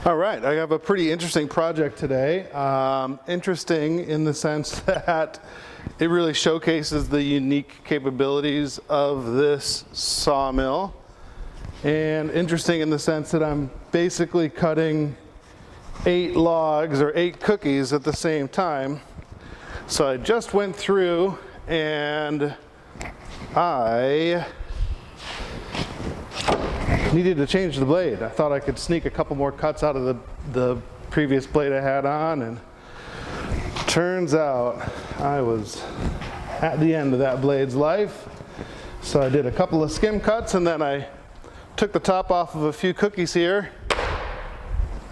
All right, I have a pretty interesting project today. Interesting in the sense that it really showcases the unique capabilities of this sawmill. And interesting in the sense that I'm basically cutting 8 logs or 8 cookies at the same time. So I just went through and I needed to change the blade. I thought I could sneak a couple more cuts out of the previous blade I had on, and turns out I was at the end of that blade's life. So I did a couple of skim cuts and then I took the top off of a few cookies here.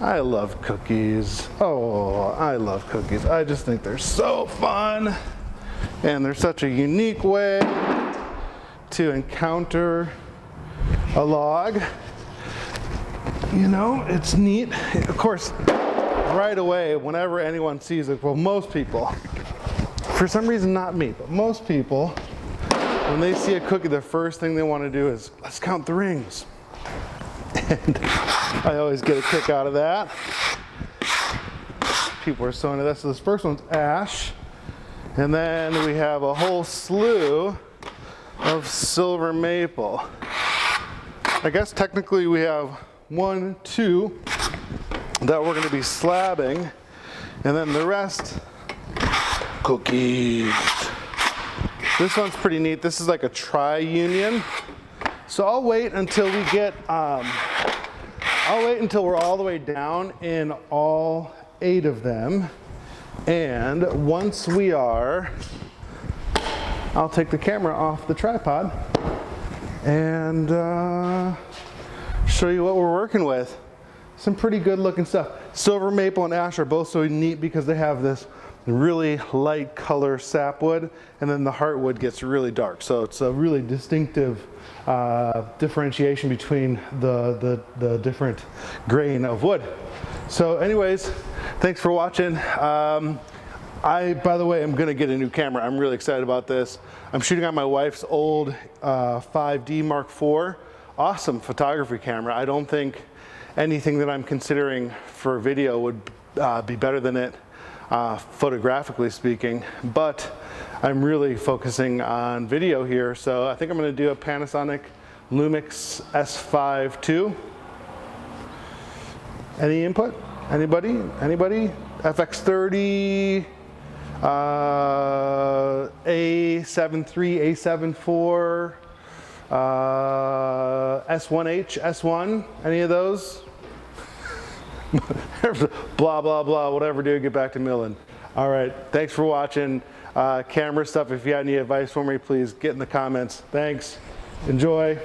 I love cookies. Oh, I love cookies. I just think they're so fun and they're such a unique way to encounter a log. You know, it's neat. Of course, right away, whenever anyone sees it, well, most people, for some reason not me, but most people, when they see a cookie, the first thing they want to do is, let's count the rings. And I always get a kick out of that. People are so into that. So this first one's ash. And then we have a whole slew of silver maple. I guess technically we have 1, 2 that we're going to be slabbing, and then the rest cookies. This one's pretty neat. This is like a tri-union. So I'll wait until we get I'll wait until we're all the way down in all 8 of them, and once we are, I'll take the camera off the tripod and show you what we're working with. Some pretty good looking stuff. Silver maple and ash are both so neat because they have this really light color sapwood, and then the heartwood gets really dark. So it's a really distinctive differentiation between the different grain of wood. So anyways, thanks for watching. By the way, I'm gonna get a new camera. I'm really excited about this. I'm shooting on my wife's old 5D Mark IV. Awesome photography camera. I don't think anything that I'm considering for video would be better than it, photographically speaking, but I'm really focusing on video here. So I think I'm gonna do a Panasonic Lumix S5 II. Any input? Anybody? Anybody? FX30, A73, A74, S1H, S1, any of those? Blah, blah, blah, whatever, dude, get back to milling. All right, thanks for watching. Camera stuff, if you have any advice for me, please get in the comments. Thanks, enjoy.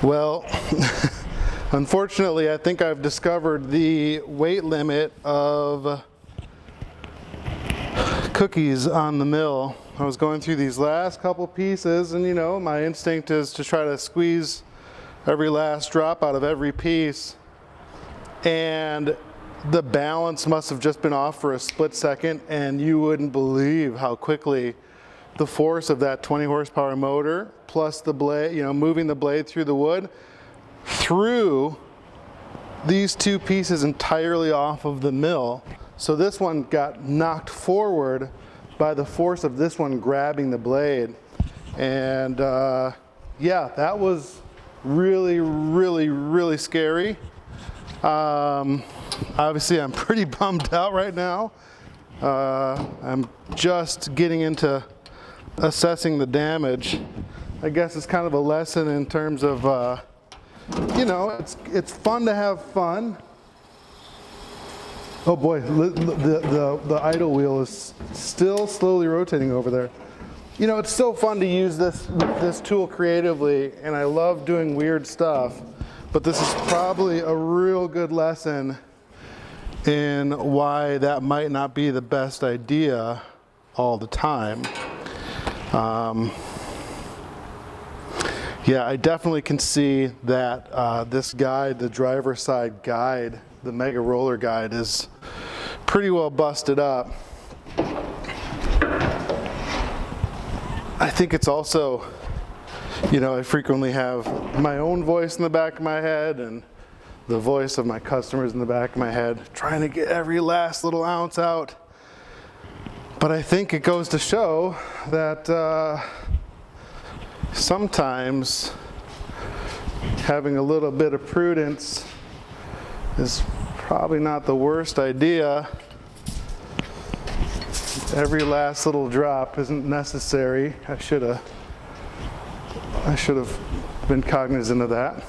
Well, unfortunately, I think I've discovered the weight limit of cookies on the mill. I was going through these last couple pieces, and you know, my instinct is to try to squeeze every last drop out of every piece, and the balance must have just been off for a split second, and you wouldn't believe how quickly the force of that 20 horsepower motor plus the blade, you know, moving the blade through the wood, threw these two pieces entirely off of the mill. So this one got knocked forward by the force of this one grabbing the blade. And yeah, that was really, really, really scary. Obviously, I'm pretty bummed out right now. I'm just getting into assessing the damage. I guess it's kind of a lesson in terms of, you know, it's fun to have fun. Oh boy, the idle wheel is still slowly rotating over there. You know, it's so fun to use this tool creatively, and I love doing weird stuff, but this is probably a real good lesson in why that might not be the best idea all the time. Yeah, I definitely can see that this guide, the driver's side guide, the Mega Roller Guide, is pretty well busted up. I think it's also, you know, I frequently have my own voice in the back of my head and the voice of my customers in the back of my head, trying to get every last little ounce out. But I think it goes to show that sometimes having a little bit of prudence is probably not the worst idea. Every last little drop isn't necessary. I should have been cognizant of that.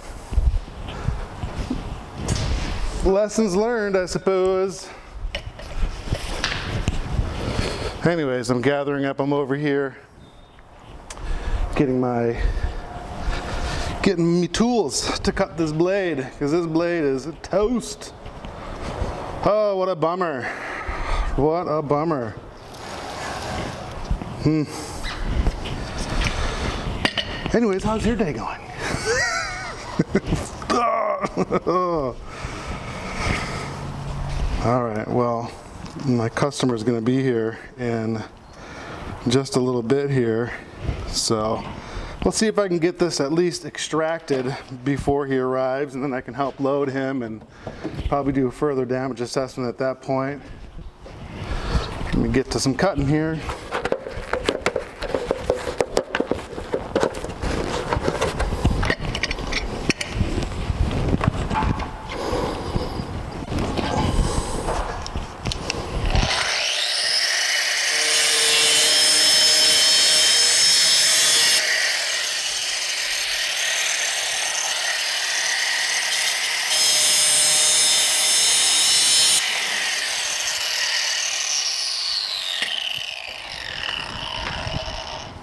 Lessons learned, I suppose. Anyways, I'm gathering up. I'm over here getting me tools to cut this blade, because this blade is toast. Oh, what a bummer. What a bummer. Anyways, how's your day going? All right, well, my customer's gonna be here in just a little bit here, so let's see if I can get this at least extracted before he arrives, and then I can help load him and probably do a further damage assessment at that point. Let me get to some cutting here.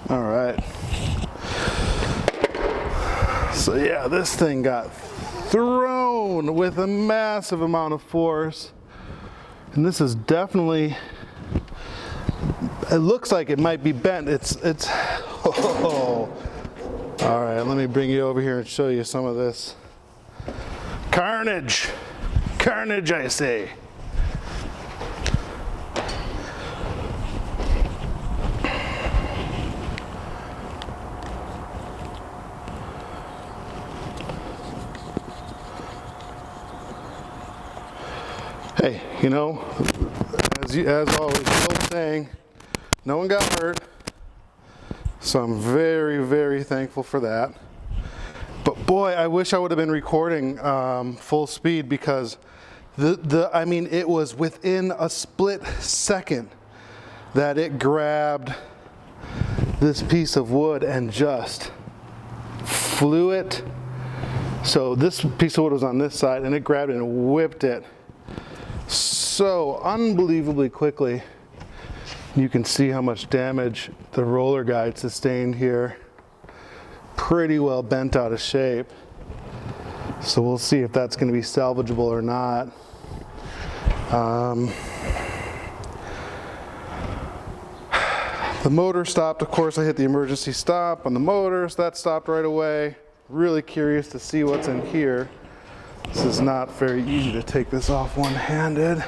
All right. So yeah, this thing got thrown with a massive amount of force. And this is definitely, it looks like it might be bent. Oh. All right, let me bring you over here and show you some of this carnage. Carnage, I say. Hey, you know, as always, the old saying, no one got hurt. So I'm very, very thankful for that. But boy, I wish I would have been recording full speed, because I mean, it was within a split second that it grabbed this piece of wood and just flew it. So this piece of wood was on this side, and it grabbed it and whipped it so unbelievably quickly. You can see how much damage the roller guide sustained here. Pretty well bent out of shape. So we'll see if that's going to be salvageable or not. The motor stopped. Of course, I hit the emergency stop on the motor, so that stopped right away. Really curious to see what's in here. This is not very easy to take this off one-handed.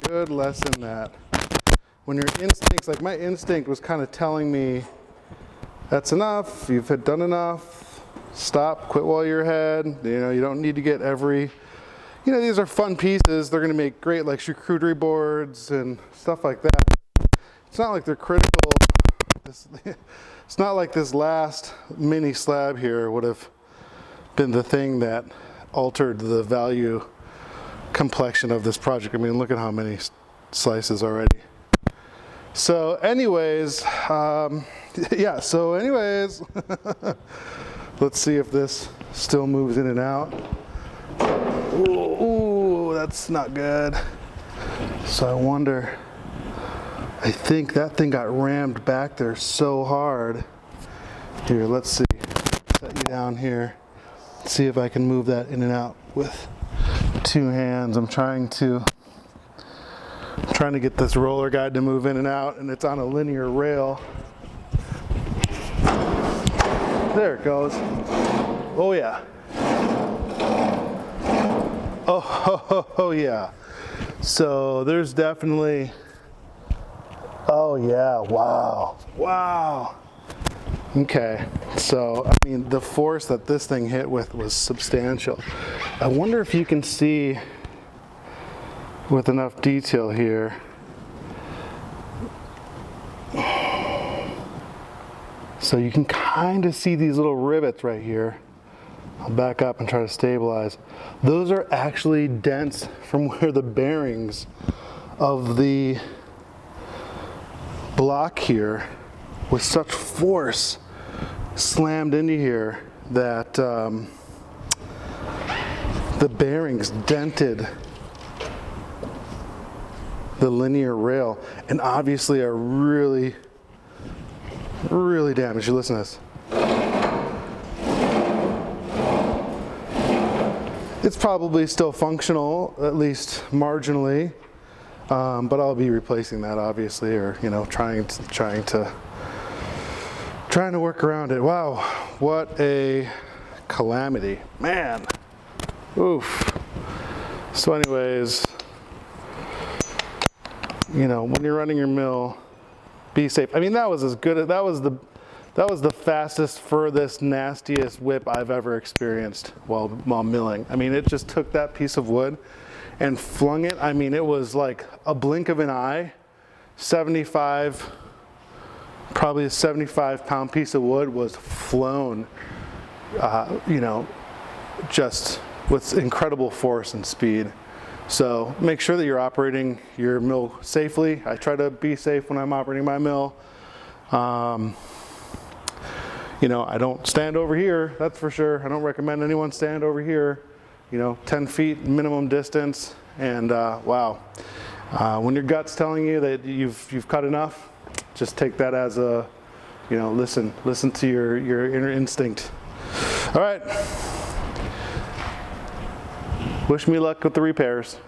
Good lesson that when your instincts, like my instinct was kind of telling me that's enough, you've had done enough, stop, quit while you're ahead, you know, you don't need to get every, you know, these are fun pieces, they're going to make great like charcuterie boards and stuff like that. It's not like they're critical, it's not like this last mini slab here would have been the thing that altered the value complexion of this project. I mean, look at how many slices already. So anyways, yeah, so anyways, let's see if this still moves in and out. Ooh, that's not good. So I wonder, I think that thing got rammed back there so hard. Here, let's see, set you down here, see if I can move that in and out with 2 hands. I'm trying to get this roller guide to move in and out, and it's on a linear rail. There it goes. Oh yeah. Oh yeah. So there's definitely, oh yeah, wow. Wow. Okay, so I mean the force that this thing hit with was substantial. I wonder if you can see with enough detail here. So you can kind of see these little rivets right here. I'll back up and try to stabilize. Those are actually dents from where the bearings of the block here with such force slammed into here that the bearings dented the linear rail and obviously are really, really damaged. You listen to this. It's probably still functional, at least marginally, but I'll be replacing that obviously, or you know, trying to work around it. Wow, what a calamity, man. Oof. So anyways, you know, when you're running your mill, be safe. I mean, that was as good. That was the fastest, furthest, nastiest whip I've ever experienced while milling. I mean, it just took that piece of wood and flung it. I mean, it was like a blink of an eye. Probably a 75-pound piece of wood was flown, you know, just with incredible force and speed. So make sure that you're operating your mill safely. I try to be safe when I'm operating my mill. You know, I don't stand over here, that's for sure. I don't recommend anyone stand over here. You know, 10 feet minimum distance. And wow, when your gut's telling you that you've cut enough, just take that as a, you know, listen to your inner instinct. All right. Wish me luck with the repairs.